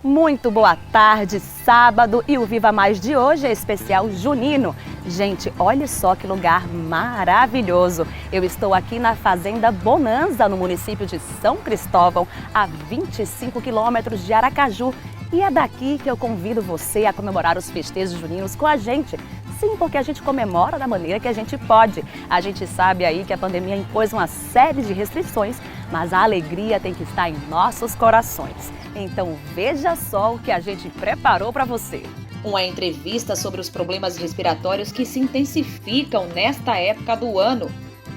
Muito boa tarde, sábado, e o Viva Mais de hoje é especial junino. Gente, olha só que lugar maravilhoso. Eu estou aqui na Fazenda Bonanza, no município de São Cristóvão, a 25 quilômetros de Aracaju. E é daqui que eu convido você a comemorar os festejos juninos com a gente. Sim, porque a gente comemora da maneira que a gente pode. A gente sabe aí que a pandemia impôs uma série de restrições, mas a alegria tem que estar em nossos corações. Então veja só o que a gente preparou para você. Uma entrevista sobre os problemas respiratórios que se intensificam nesta época do ano.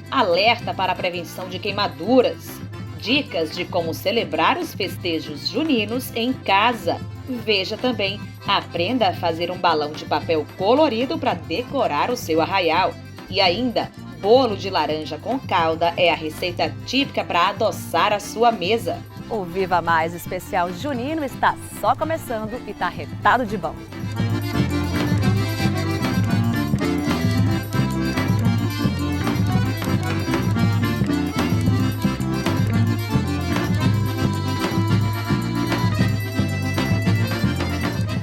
Alerta para a prevenção de queimaduras. Dicas de como celebrar os festejos juninos em casa. Veja também, aprenda a fazer um balão de papel colorido para decorar o seu arraial. E ainda, bolo de laranja com calda é a receita típica para adoçar a sua mesa. O Viva Mais especial junino está só começando e está retado de bom.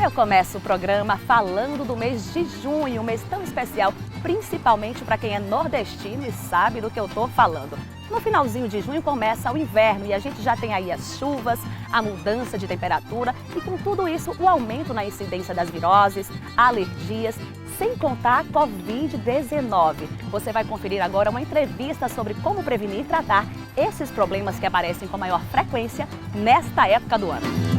Eu começo o programa falando do mês de junho, um mês tão especial, principalmente para quem é nordestino e sabe do que eu estou falando. No finalzinho de junho começa o inverno e a gente já tem aí as chuvas, a mudança de temperatura e com tudo isso o aumento na incidência das viroses, alergias, sem contar a Covid-19. Você vai conferir agora uma entrevista sobre como prevenir e tratar esses problemas que aparecem com maior frequência nesta época do ano.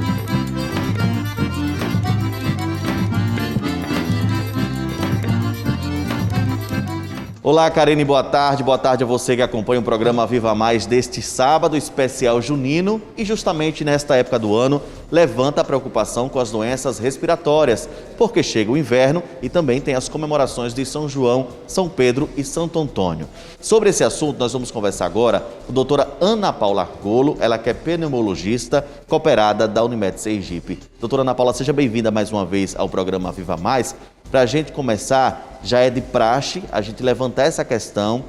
Olá, Karine, boa tarde. Boa tarde a você que acompanha o programa Viva Mais deste sábado, especial junino. E justamente nesta época do ano, levanta a preocupação com as doenças respiratórias, porque chega o inverno e também tem as comemorações de São João, São Pedro e Santo Antônio. Sobre esse assunto, nós vamos conversar agora com a doutora Ana Paula Argolo, ela que é pneumologista, cooperada da Unimed Sergipe. Doutora Ana Paula, seja bem-vinda mais uma vez ao programa Viva Mais. Para a gente começar, já é de praxe a gente levantar essa questão,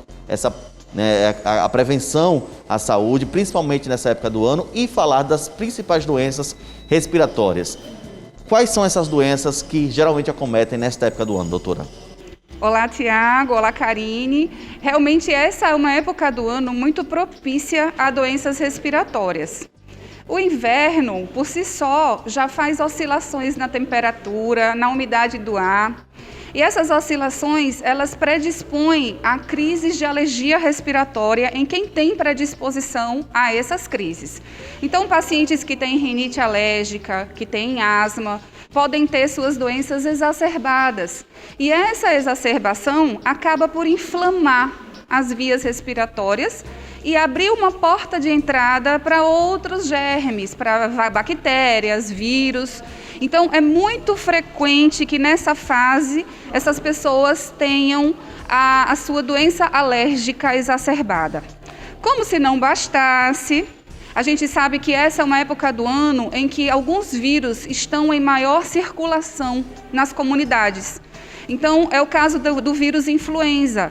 a prevenção à saúde, principalmente nessa época do ano, e falar das principais doenças respiratórias. Quais são essas doenças que geralmente acometem nesta época do ano, doutora? Olá, Tiago. Olá, Karine. Realmente essa é uma época do ano muito propícia a doenças respiratórias. O inverno, por si só, já faz oscilações na temperatura, na umidade do ar. E essas oscilações, elas predispõem a crises de alergia respiratória em quem tem predisposição a essas crises. Então, pacientes que têm rinite alérgica, que têm asma, podem ter suas doenças exacerbadas. E essa exacerbação acaba por inflamar as vias respiratórias e abrir uma porta de entrada para outros germes, para bactérias, vírus. Então, é muito frequente que nessa fase essas pessoas tenham a sua doença alérgica exacerbada. Como se não bastasse, a gente sabe que essa é uma época do ano em que alguns vírus estão em maior circulação nas comunidades. Então, é o caso do vírus influenza.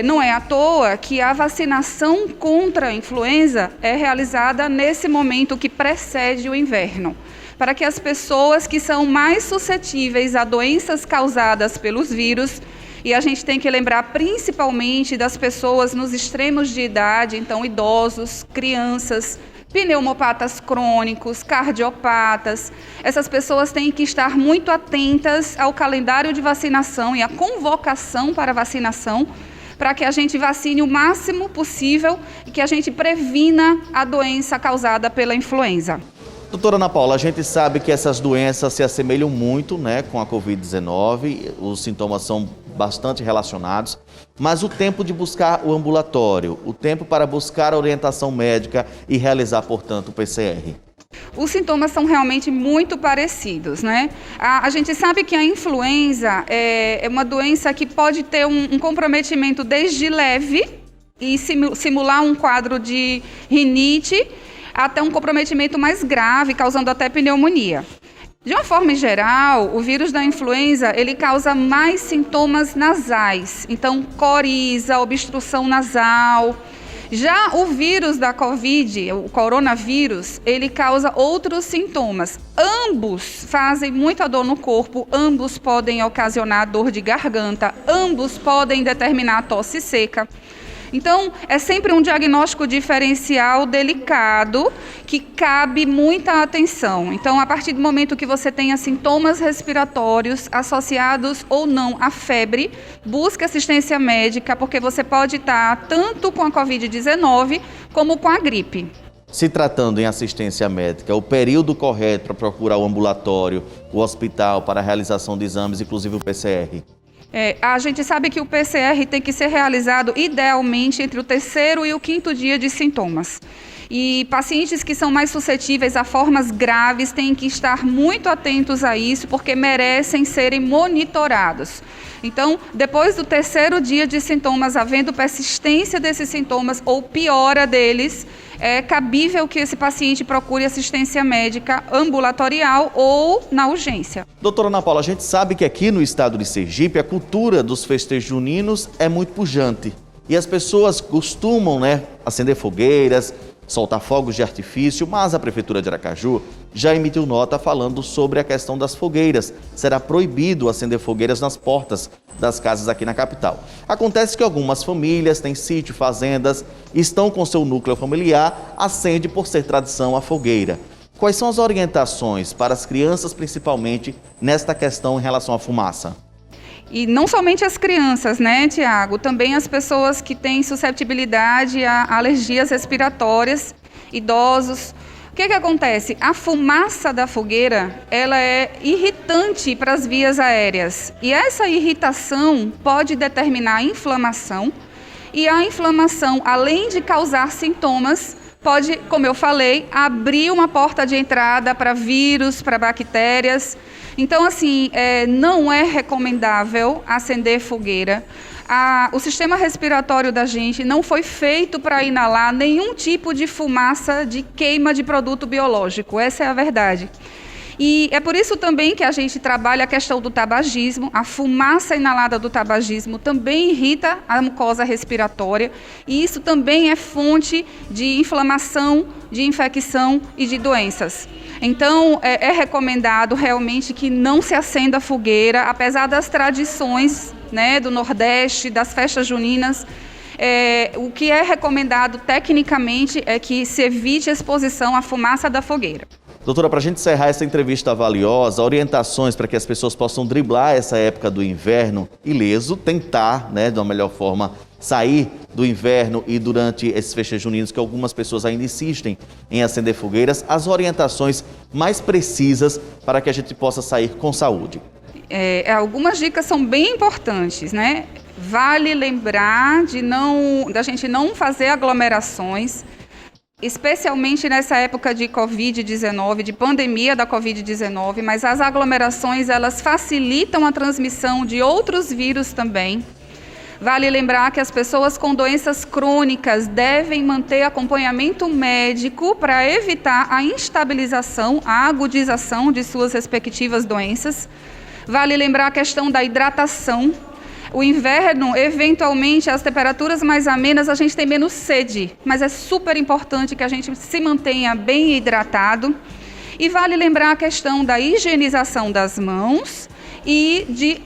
Não é à toa que a vacinação contra a influenza é realizada nesse momento que precede o inverno, para que as pessoas que são mais suscetíveis a doenças causadas pelos vírus, e a gente tem que lembrar principalmente das pessoas nos extremos de idade, então idosos, crianças, pneumopatas crônicos, cardiopatas. Essas pessoas têm que estar muito atentas ao calendário de vacinação e à convocação para vacinação, para que a gente vacine o máximo possível e que a gente previna a doença causada pela influenza. Doutora Ana Paula, a gente sabe que essas doenças se assemelham muito, com a Covid-19, os sintomas são bastante relacionados, mas o tempo de buscar o ambulatório, o tempo para buscar a orientação médica e realizar, portanto, o PCR. Os sintomas são realmente muito parecidos, A gente sabe que a influenza é uma doença que pode ter um comprometimento desde leve e simular um quadro de rinite até um comprometimento mais grave, causando até pneumonia. De uma forma geral, o vírus da influenza, ele causa mais sintomas nasais, então coriza, obstrução nasal. Já o vírus da Covid, o coronavírus, ele causa outros sintomas. Ambos fazem muita dor no corpo, ambos podem ocasionar dor de garganta, ambos podem determinar tosse seca. Então, é sempre um diagnóstico diferencial delicado que cabe muita atenção. Então, a partir do momento que você tenha sintomas respiratórios associados ou não à febre, busque assistência médica, porque você pode estar tanto com a Covid-19 como com a gripe. Se tratando em assistência médica, o período correto para procurar o ambulatório, o hospital para a realização de exames, inclusive o PCR? A gente sabe que o PCR tem que ser realizado idealmente entre o 3º e o 5º dia de sintomas. E pacientes que são mais suscetíveis a formas graves têm que estar muito atentos a isso, porque merecem serem monitorados. Então, depois do 3º dia de sintomas, havendo persistência desses sintomas ou piora deles, é cabível que esse paciente procure assistência médica ambulatorial ou na urgência. Doutora Ana Paula, a gente sabe que aqui no estado de Sergipe a cultura dos festejos juninos é muito pujante. E as pessoas costumam, acender fogueiras, soltar fogos de artifício, mas a Prefeitura de Aracaju já emitiu nota falando sobre a questão das fogueiras. Será proibido acender fogueiras nas portas das casas aqui na capital. Acontece que algumas famílias têm sítio, fazendas, estão com seu núcleo familiar, acende por ser tradição a fogueira. Quais são as orientações para as crianças, principalmente, nesta questão em relação à fumaça? E não somente as crianças, Tiago? Também as pessoas que têm suscetibilidade a alergias respiratórias, idosos. O que acontece? A fumaça da fogueira, ela é irritante para as vias aéreas. E essa irritação pode determinar inflamação. E a inflamação, além de causar sintomas, pode, como eu falei, abrir uma porta de entrada para vírus, para bactérias. Então, assim, não é recomendável acender fogueira. O sistema respiratório da gente não foi feito para inalar nenhum tipo de fumaça de queima de produto biológico. Essa é a verdade. E é por isso também que a gente trabalha a questão do tabagismo. A fumaça inalada do tabagismo também irrita a mucosa respiratória e isso também é fonte de inflamação, de infecção e de doenças. Então, é recomendado realmente que não se acenda fogueira, apesar das tradições, do Nordeste, das festas juninas. O que é recomendado tecnicamente é que se evite a exposição à fumaça da fogueira. Doutora, para a gente encerrar essa entrevista valiosa, orientações para que as pessoas possam driblar essa época do inverno ileso, tentar, de uma melhor forma, sair do inverno e durante esses festejos juninos, que algumas pessoas ainda insistem em acender fogueiras, as orientações mais precisas para que a gente possa sair com saúde. Algumas dicas são bem importantes, Vale lembrar da gente não fazer aglomerações, especialmente nessa época de Covid-19, de pandemia da Covid-19, mas as aglomerações, elas facilitam a transmissão de outros vírus também. Vale lembrar que as pessoas com doenças crônicas devem manter acompanhamento médico para evitar a instabilização, a agudização de suas respectivas doenças. Vale lembrar a questão da hidratação. O inverno, eventualmente, as temperaturas mais amenas, a gente tem menos sede, mas é super importante que a gente se mantenha bem hidratado. E vale lembrar a questão da higienização das mãos e de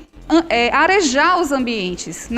arejar os ambientes,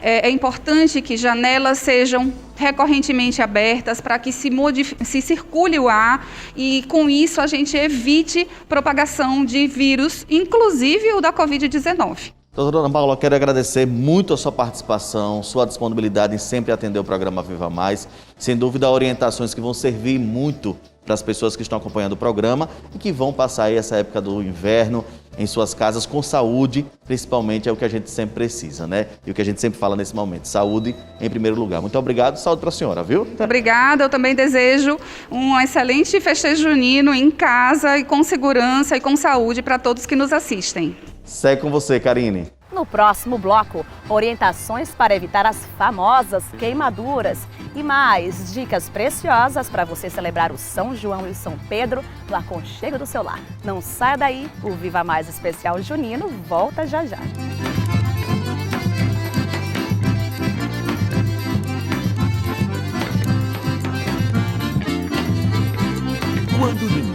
É importante que janelas sejam recorrentemente abertas para que se circule o ar e, com isso, a gente evite propagação de vírus, inclusive o da Covid-19. Doutora Ana Paula, quero agradecer muito a sua participação, sua disponibilidade em sempre atender o programa Viva Mais. Sem dúvida, orientações que vão servir muito para as pessoas que estão acompanhando o programa e que vão passar aí essa época do inverno em suas casas com saúde, principalmente é o que a gente sempre precisa, E o que a gente sempre fala nesse momento, saúde em primeiro lugar. Muito obrigado, saúde para a senhora, viu? Muito obrigada, eu também desejo um excelente festejo junino em casa e com segurança e com saúde para todos que nos assistem. Segue com você, Karine. No próximo bloco, orientações para evitar as famosas queimaduras e mais dicas preciosas para você celebrar o São João e o São Pedro no aconchego do seu lar. Não saia daí, o Viva Mais Especial Junino volta já já.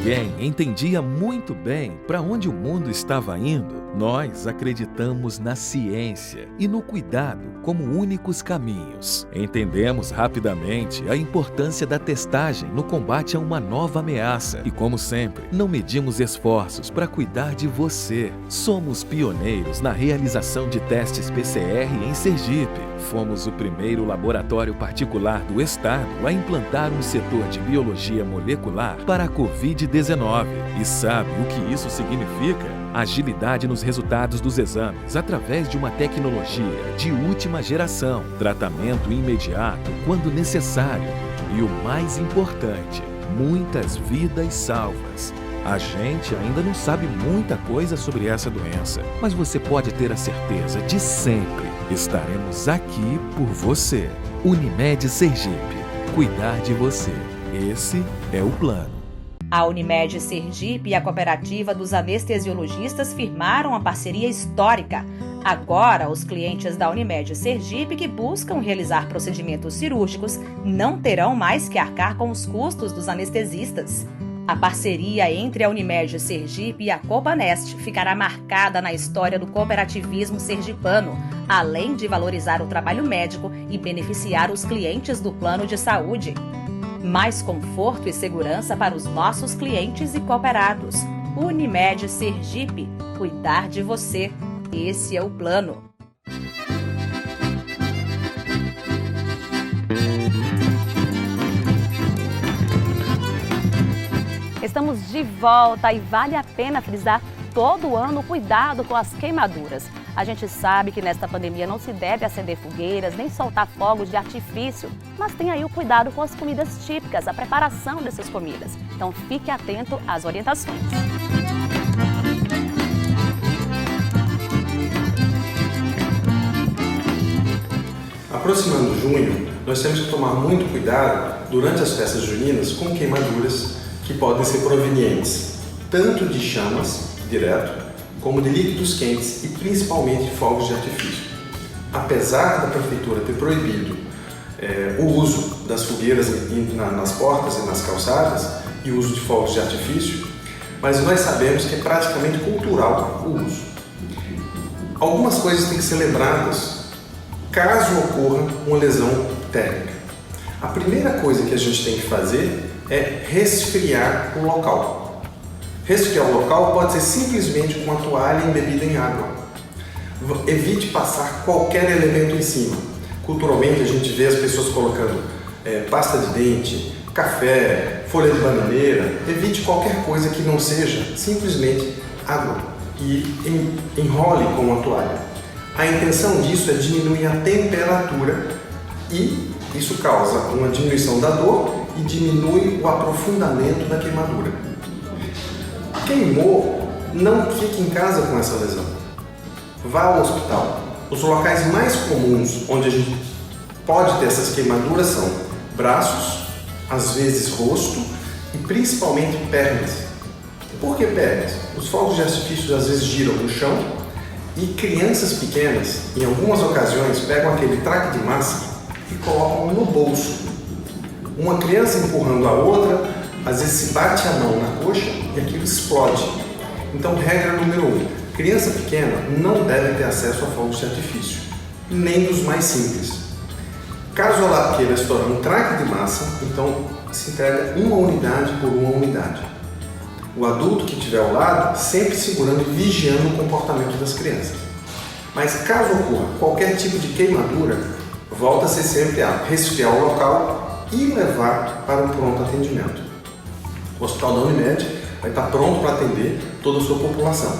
ninguém entendia muito bem para onde o mundo estava indo, nós acreditamos na ciência e no cuidado como únicos caminhos. Entendemos rapidamente a importância da testagem no combate a uma nova ameaça e, como sempre, não medimos esforços para cuidar de você. Somos pioneiros na realização de testes PCR em Sergipe. Fomos o primeiro laboratório particular do estado a implantar um setor de biologia molecular para a Covid-19. E sabe o que isso significa? Agilidade nos resultados dos exames através de uma tecnologia de última geração, tratamento imediato quando necessário e, o mais importante, muitas vidas salvas. A gente ainda não sabe muita coisa sobre essa doença, mas você pode ter a certeza de sempre estaremos aqui por você. Unimed Sergipe. Cuidar de você. Esse é o plano. A Unimed Sergipe e a Cooperativa dos Anestesiologistas firmaram uma parceria histórica. Agora, os clientes da Unimed Sergipe que buscam realizar procedimentos cirúrgicos não terão mais que arcar com os custos dos anestesistas. A parceria entre a Unimed Sergipe e a Copanest ficará marcada na história do cooperativismo sergipano, além de valorizar o trabalho médico e beneficiar os clientes do plano de saúde. Mais conforto e segurança para os nossos clientes e cooperados. Unimed Sergipe. Cuidar de você. Esse é o plano. Estamos de volta e vale a pena frisar todo ano o cuidado com as queimaduras. A gente sabe que nesta pandemia não se deve acender fogueiras nem soltar fogos de artifício, mas tem aí o cuidado com as comidas típicas, a preparação dessas comidas. Então fique atento às orientações. Aproximando junho, nós temos que tomar muito cuidado durante as festas juninas com queimaduras que podem ser provenientes tanto de chamas, direto, como de líquidos quentes e principalmente de fogos de artifício. Apesar da Prefeitura ter proibido o uso das fogueiras nas portas e nas calçadas e o uso de fogos de artifício, mas nós sabemos que é praticamente cultural o uso. Algumas coisas têm que ser lembradas caso ocorra uma lesão térmica. A primeira coisa que a gente tem que fazer é resfriar o local. Resfriar o local pode ser simplesmente com uma toalha embebida em água. Evite passar qualquer elemento em cima. Culturalmente a gente vê as pessoas colocando pasta de dente, café, folha de bananeira. Evite qualquer coisa que não seja simplesmente água e enrole com uma toalha. A intenção disso é diminuir a temperatura e isso causa uma diminuição da dor e diminui o aprofundamento da queimadura. Queimou, não fique em casa com essa lesão. Vá ao hospital. Os locais mais comuns onde a gente pode ter essas queimaduras são braços, às vezes rosto e principalmente pernas. Por que pernas? Os fogos de artifício às vezes giram no chão e crianças pequenas, em algumas ocasiões, pegam aquele traque de massa e colocam no bolso. Uma criança empurrando a outra, às vezes se bate a mão na coxa e aquilo explode. Então, regra número 1, criança pequena não deve ter acesso a fogos de artifício, nem dos mais simples. Caso ela queira estourar um traque de massa, então se entrega uma unidade por uma unidade. O adulto que estiver ao lado, sempre segurando e vigiando o comportamento das crianças. Mas caso ocorra qualquer tipo de queimadura, volta-se sempre a resfriar o local e levar para um pronto atendimento. O Hospital da Unimed vai estar pronto para atender toda a sua população.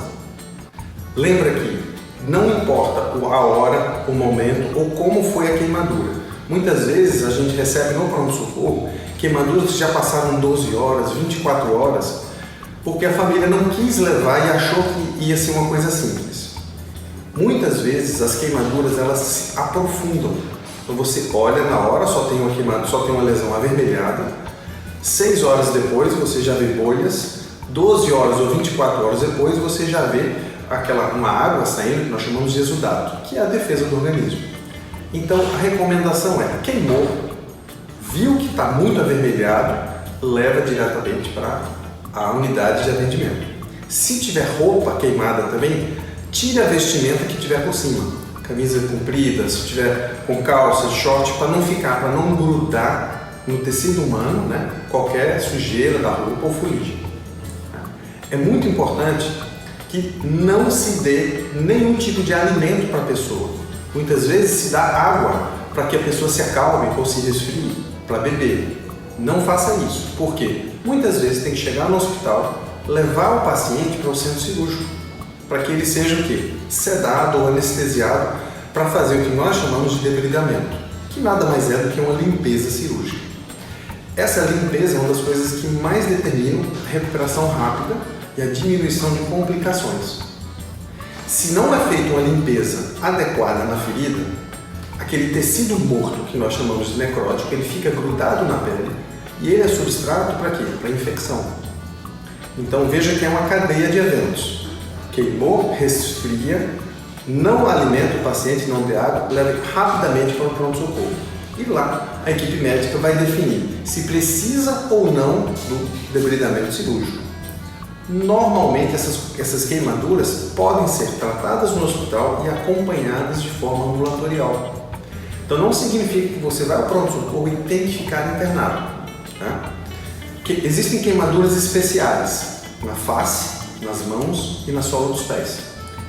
Lembra que não importa a hora, o momento ou como foi a queimadura. Muitas vezes a gente recebe no pronto-socorro queimaduras que já passaram 12 horas, 24 horas, porque a família não quis levar e achou que ia ser uma coisa simples. Muitas vezes as queimaduras elas se aprofundam. Então você olha na hora, só tem uma queimadura, só tem uma lesão avermelhada. 6 horas depois você já vê bolhas. 12 horas ou 24 horas depois você já vê uma água saindo, que nós chamamos de exudato, que é a defesa do organismo. Então a recomendação é: queimou, viu que está muito avermelhado, leva diretamente para à unidade de atendimento. Se tiver roupa queimada também, tire a vestimenta que tiver por cima. Camisa comprida, se tiver com calça, short, para não grudar no tecido humano, né, qualquer sujeira da roupa ou fuligem. É muito importante que não se dê nenhum tipo de alimento para a pessoa. Muitas vezes se dá água para que a pessoa se acalme ou se resfrie, para beber. Não faça isso. Por quê? Muitas vezes tem que chegar no hospital, levar o paciente para o centro cirúrgico, para que ele seja o quê? Sedado ou anestesiado, para fazer o que nós chamamos de debridamento, que nada mais é do que uma limpeza cirúrgica. Essa limpeza é uma das coisas que mais determinam a recuperação rápida e a diminuição de complicações. Se não é feita uma limpeza adequada na ferida, aquele tecido morto, que nós chamamos de necrótico, ele fica grudado na pele e ele é substrato para quê? Para infecção. Então veja que é uma cadeia de eventos. Queimou, resfria, não alimenta o paciente, não dê água, leva rapidamente para o pronto-socorro. E lá a equipe médica vai definir se precisa ou não do debridamento cirúrgico. Normalmente essas queimaduras podem ser tratadas no hospital e acompanhadas de forma ambulatorial. Então não significa que você vai ao pronto-socorro e tem que ficar internado. Tá? Existem queimaduras especiais na face, nas mãos e na sola dos pés.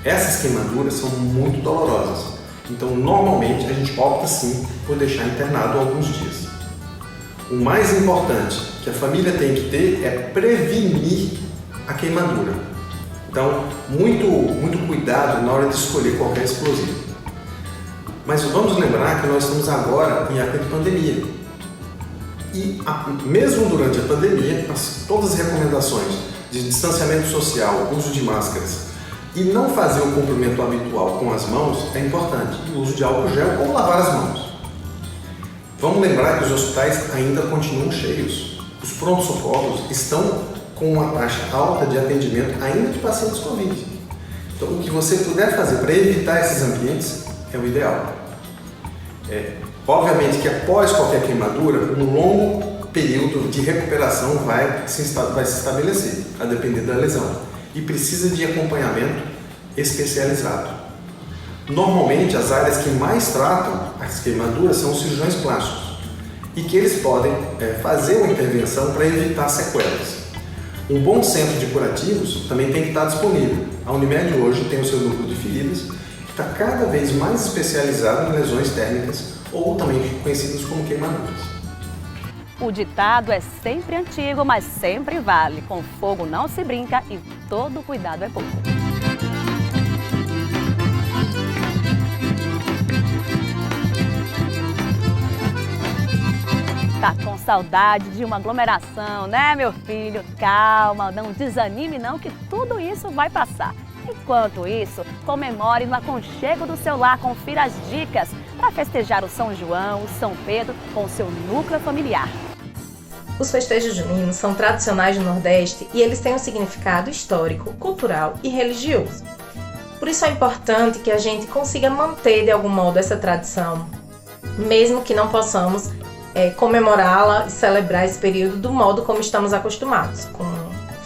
Essas queimaduras são muito dolorosas. Então, normalmente, a gente opta sim por deixar internado alguns dias. O mais importante que a família tem que ter é prevenir a queimadura. Então, muito cuidado na hora de escolher qualquer explosivo. Mas vamos lembrar que nós estamos agora em época de pandemia. E mesmo durante a pandemia, todas as recomendações de distanciamento social, uso de máscaras, e não fazer o cumprimento habitual com as mãos é importante. O uso de álcool gel ou lavar as mãos. Vamos lembrar que os hospitais ainda continuam cheios. Os prontos-socorros estão com uma taxa alta de atendimento ainda de pacientes Covid. Então, o que você puder fazer para evitar esses ambientes é o ideal. Obviamente que após qualquer queimadura, um longo período de recuperação vai se estabelecer, a depender da lesão. E precisa de acompanhamento especializado. Normalmente, as áreas que mais tratam as queimaduras são os cirurgiões plásticos e que eles podem fazer uma intervenção para evitar sequelas. Um bom centro de curativos também tem que estar disponível. A Unimed hoje tem o seu núcleo de feridas, que está cada vez mais especializado em lesões térmicas ou também conhecidas como queimaduras. O ditado é sempre antigo, mas sempre vale. Com fogo não se brinca e todo cuidado é pouco. Tá com saudade de uma aglomeração, né, meu filho? Calma, não desanime não, que tudo isso vai passar. Enquanto isso, comemore no aconchego do seu lar, confira as dicas para festejar o São João, o São Pedro com o seu núcleo familiar. Os festejos juninos são tradicionais do Nordeste e eles têm um significado histórico, cultural e religioso. Por isso é importante que a gente consiga manter de algum modo essa tradição, mesmo que não possamos comemorá-la e celebrar esse período do modo como estamos acostumados, com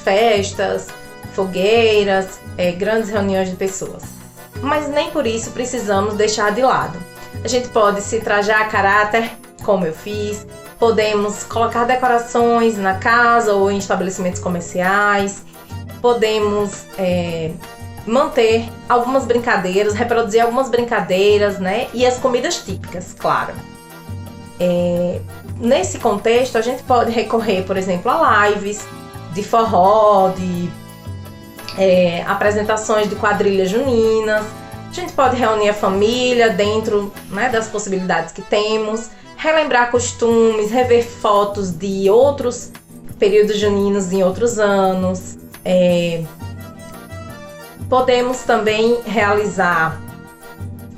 festas, fogueiras, grandes reuniões de pessoas. Mas nem por isso precisamos deixar de lado. A gente pode se trajar a caráter, como eu fiz, podemos colocar decorações na casa ou em estabelecimentos comerciais, podemos manter algumas brincadeiras, reproduzir algumas brincadeiras, né? E as comidas típicas, claro. Nesse contexto, a gente pode recorrer, por exemplo, a lives de forró, de apresentações de quadrilhas juninas. A gente pode reunir a família dentro, né, das possibilidades que temos, relembrar costumes, rever fotos de outros períodos juninos em outros anos. Podemos também realizar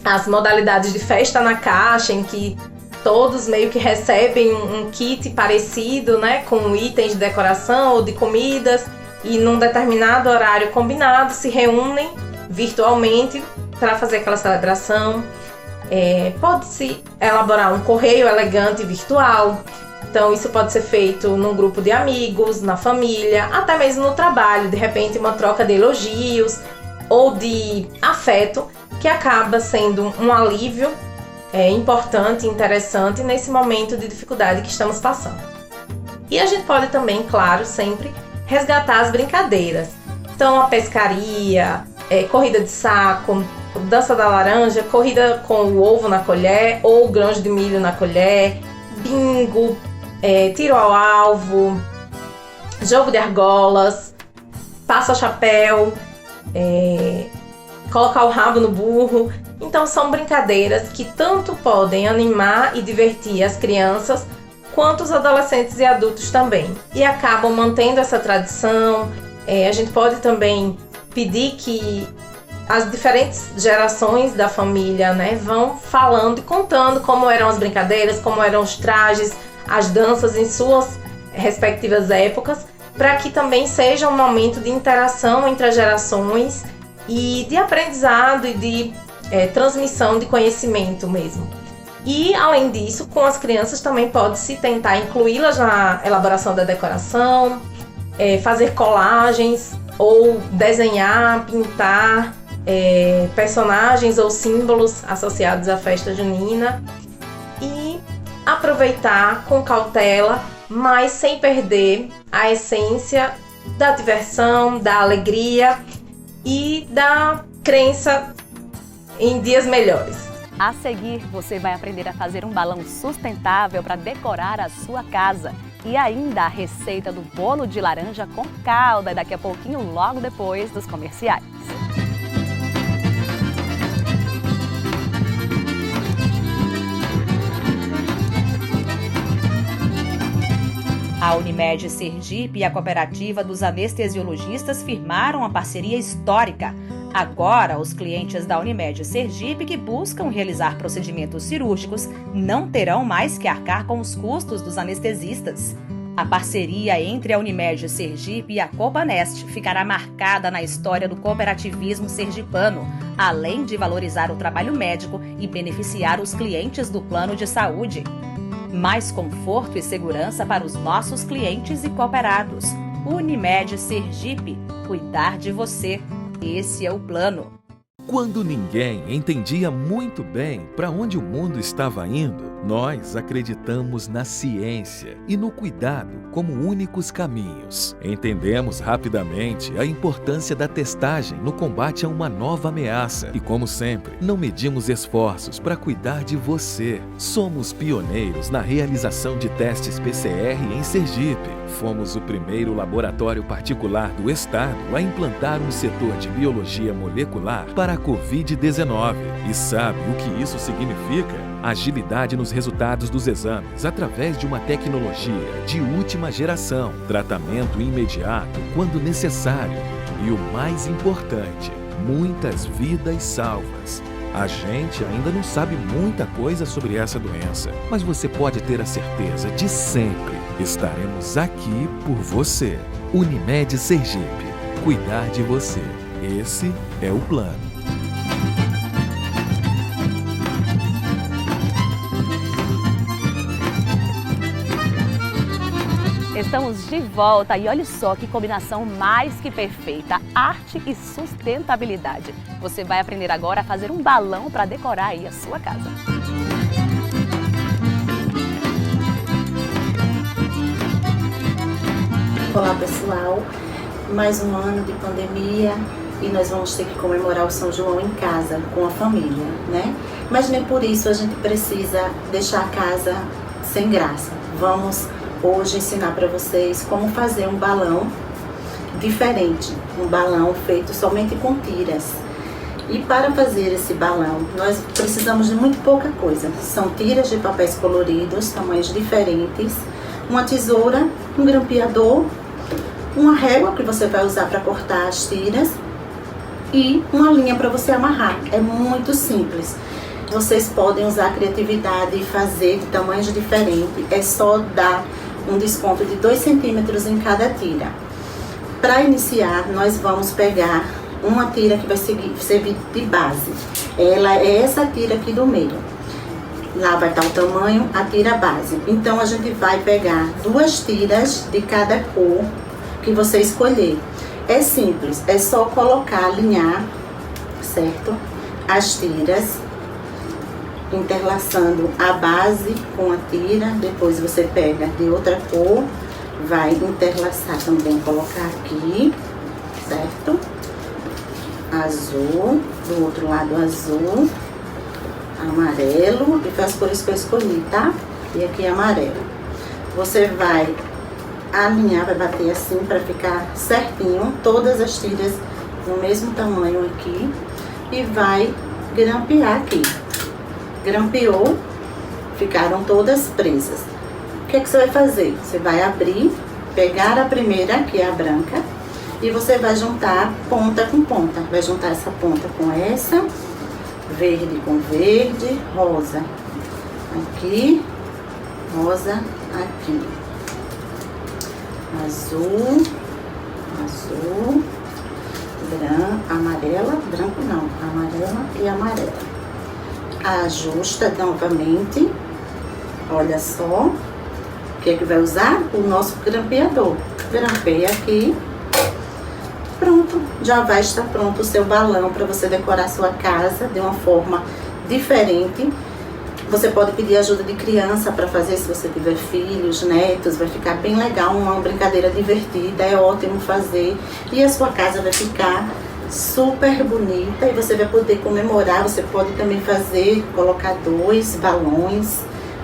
as modalidades de festa na caixa, em que todos meio que recebem um kit parecido, né, com itens de decoração ou de comidas, e num determinado horário combinado se reúnem virtualmente para fazer aquela celebração. Pode-se elaborar um correio elegante virtual, Então isso pode ser feito num grupo de amigos, na família, até mesmo no trabalho, de repente uma troca de elogios ou de afeto, que acaba sendo um alívio importante e interessante nesse momento de dificuldade que estamos passando. E a gente pode também, claro, sempre resgatar as brincadeiras. Então a pescaria, corrida de saco, dança da laranja, corrida com o ovo na colher ou o grão de milho na colher, bingo, tiro ao alvo, jogo de argolas, passa-chapéu, colocar o rabo no burro. Então são brincadeiras que tanto podem animar e divertir as crianças quanto os adolescentes e adultos também. E acabam mantendo essa tradição. A gente pode também pedir que as diferentes gerações da família, vão falando e contando como eram as brincadeiras, como eram os trajes, as danças em suas respectivas épocas, para que também seja um momento de interação entre as gerações e de aprendizado e de transmissão de conhecimento mesmo. E, além disso, com as crianças também pode-se tentar incluí-las na elaboração da decoração, fazer colagens ou desenhar, pintar personagens ou símbolos associados à festa junina e aproveitar com cautela, mas sem perder a essência da diversão, da alegria e da crença em dias melhores. A seguir, você vai aprender a fazer um balão sustentável para decorar a sua casa. E ainda a receita do bolo de laranja com calda, daqui a pouquinho, logo depois dos comerciais. A Unimed Sergipe e a Cooperativa dos Anestesiologistas firmaram uma parceria histórica. Agora, os clientes da Unimed Sergipe que buscam realizar procedimentos cirúrgicos não terão mais que arcar com os custos dos anestesistas. A parceria entre a Unimed Sergipe e a Copanest ficará marcada na história do cooperativismo sergipano, além de valorizar o trabalho médico e beneficiar os clientes do plano de saúde. Mais conforto e segurança para os nossos clientes e cooperados. Unimed Sergipe, cuidar de você. Esse é o plano. Quando ninguém entendia muito bem para onde o mundo estava indo, nós acreditamos na ciência e no cuidado como únicos caminhos. Entendemos rapidamente a importância da testagem no combate a uma nova ameaça e, como sempre, não medimos esforços para cuidar de você. Somos pioneiros na realização de testes PCR em Sergipe. Fomos o primeiro laboratório particular do estado a implantar um setor de biologia molecular para a Covid-19. E sabe o que isso significa? Agilidade nos resultados dos exames através de uma tecnologia de última geração, tratamento imediato quando necessário e, o mais importante, muitas vidas salvas. A gente ainda não sabe muita coisa sobre essa doença, mas você pode ter a certeza de sempre estaremos aqui por você. Unimed Sergipe, cuidar de você. Esse é o plano. Estamos de volta e olha só que combinação mais que perfeita, arte e sustentabilidade. Você vai aprender agora a fazer um balão para decorar aí a sua casa. Olá pessoal, mais um ano de pandemia e nós vamos ter que comemorar o São João em casa, com a família, né? Mas nem por isso a gente precisa deixar a casa sem graça. Vamos hoje ensinar para vocês como fazer um balão diferente, um balão feito somente com tiras. E para fazer esse balão, nós precisamos de muito pouca coisa. São tiras de papéis coloridos, tamanhos diferentes, uma tesoura, um grampeador, uma régua que você vai usar para cortar as tiras e uma linha para você amarrar. É muito simples. Vocês podem usar a criatividade e fazer de tamanhos diferentes. É só dar um desconto de 2 centímetros em cada tira. Para iniciar, nós vamos pegar uma tira que vai servir de base. Ela é essa tira aqui do meio. Lá vai estar o tamanho, a tira base. Então a gente vai pegar 2 tiras de cada cor que você escolher. É simples, é só colocar, alinhar, certo? As tiras, interlaçando a base com a tira. Depois você pega de outra cor, vai interlaçar também, colocar aqui, certo? Azul, do outro lado azul, amarelo, e foi as cores que eu escolhi, tá? E aqui amarelo. Você vai alinhar, vai bater assim para ficar certinho, todas as tiras no mesmo tamanho aqui, e vai grampear aqui. Grampeou, ficaram todas presas. O que é que você vai fazer? Você vai abrir, pegar a primeira, que é a branca, e você vai juntar ponta com ponta. Vai juntar essa ponta com essa, verde com verde, rosa aqui, rosa aqui, azul, azul, amarela, branco não, amarela e amarela. Ajusta novamente, olha só, o que é que vai usar? O nosso grampeador. Grampeia aqui. Pronto, já vai estar pronto o seu balão para você decorar a sua casa de uma forma diferente. Você pode pedir ajuda de criança para fazer, se você tiver filhos, netos, vai ficar bem legal, uma brincadeira divertida, é ótimo fazer. E a sua casa vai ficar super bonita e você vai poder comemorar. Você pode também fazer, colocar 2 balões,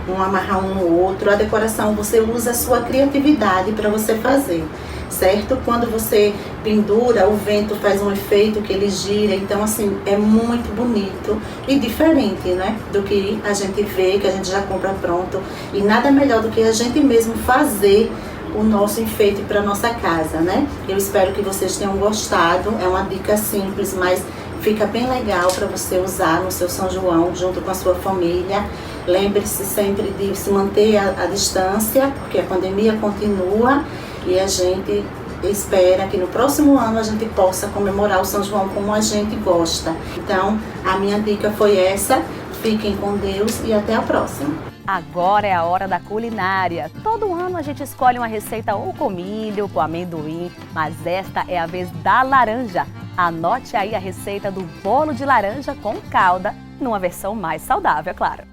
um amarrar um no outro. A decoração, você usa a sua criatividade para você fazer, certo? Quando você pendura, o vento faz um efeito que ele gira, então assim, é muito bonito e diferente, né? Do que a gente vê, que a gente já compra pronto. E nada melhor do que a gente mesmo fazer o nosso enfeite para nossa casa, né? Eu espero que vocês tenham gostado. É uma dica simples, mas fica bem legal para você usar no seu São João, junto com a sua família. Lembre-se sempre de se manter a distância, porque a pandemia continua e a gente espera que no próximo ano a gente possa comemorar o São João como a gente gosta. Então, a minha dica foi essa. Fiquem com Deus e até a próxima. Agora é a hora da culinária. Todo ano a gente escolhe uma receita ou com milho, com amendoim, mas esta é a vez da laranja. Anote aí a receita do bolo de laranja com calda, numa versão mais saudável, é claro.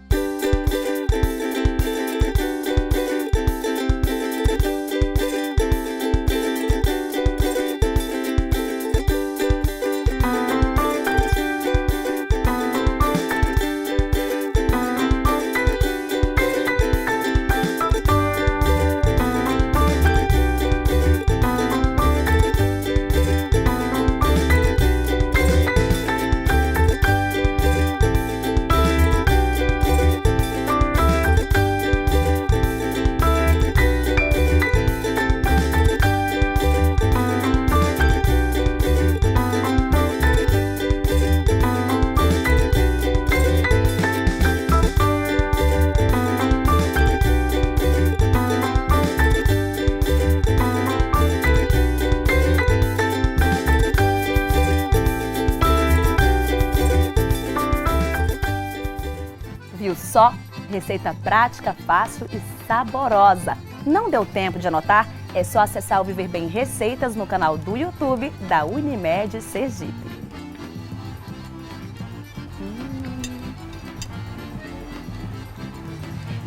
Viu só? Receita prática, fácil e saborosa. Não deu tempo de anotar? É só acessar o Viver Bem Receitas no canal do YouTube da Unimed Sergipe.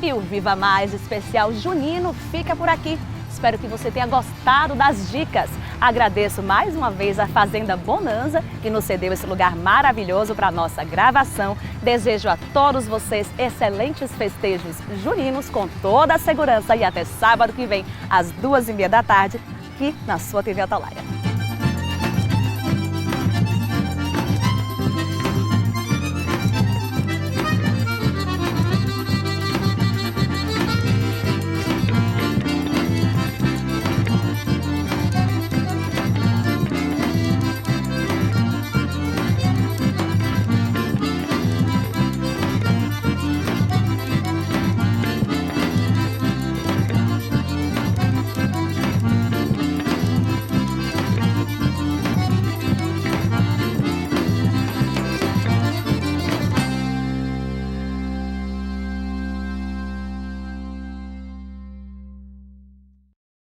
E o Viva Mais especial junino fica por aqui. Espero que você tenha gostado das dicas. Agradeço mais uma vez a Fazenda Bonanza, que nos cedeu esse lugar maravilhoso para a nossa gravação. Desejo a todos vocês excelentes festejos juninos com toda a segurança e até sábado que vem, às 2h30 da tarde, aqui na sua TV Atalaia.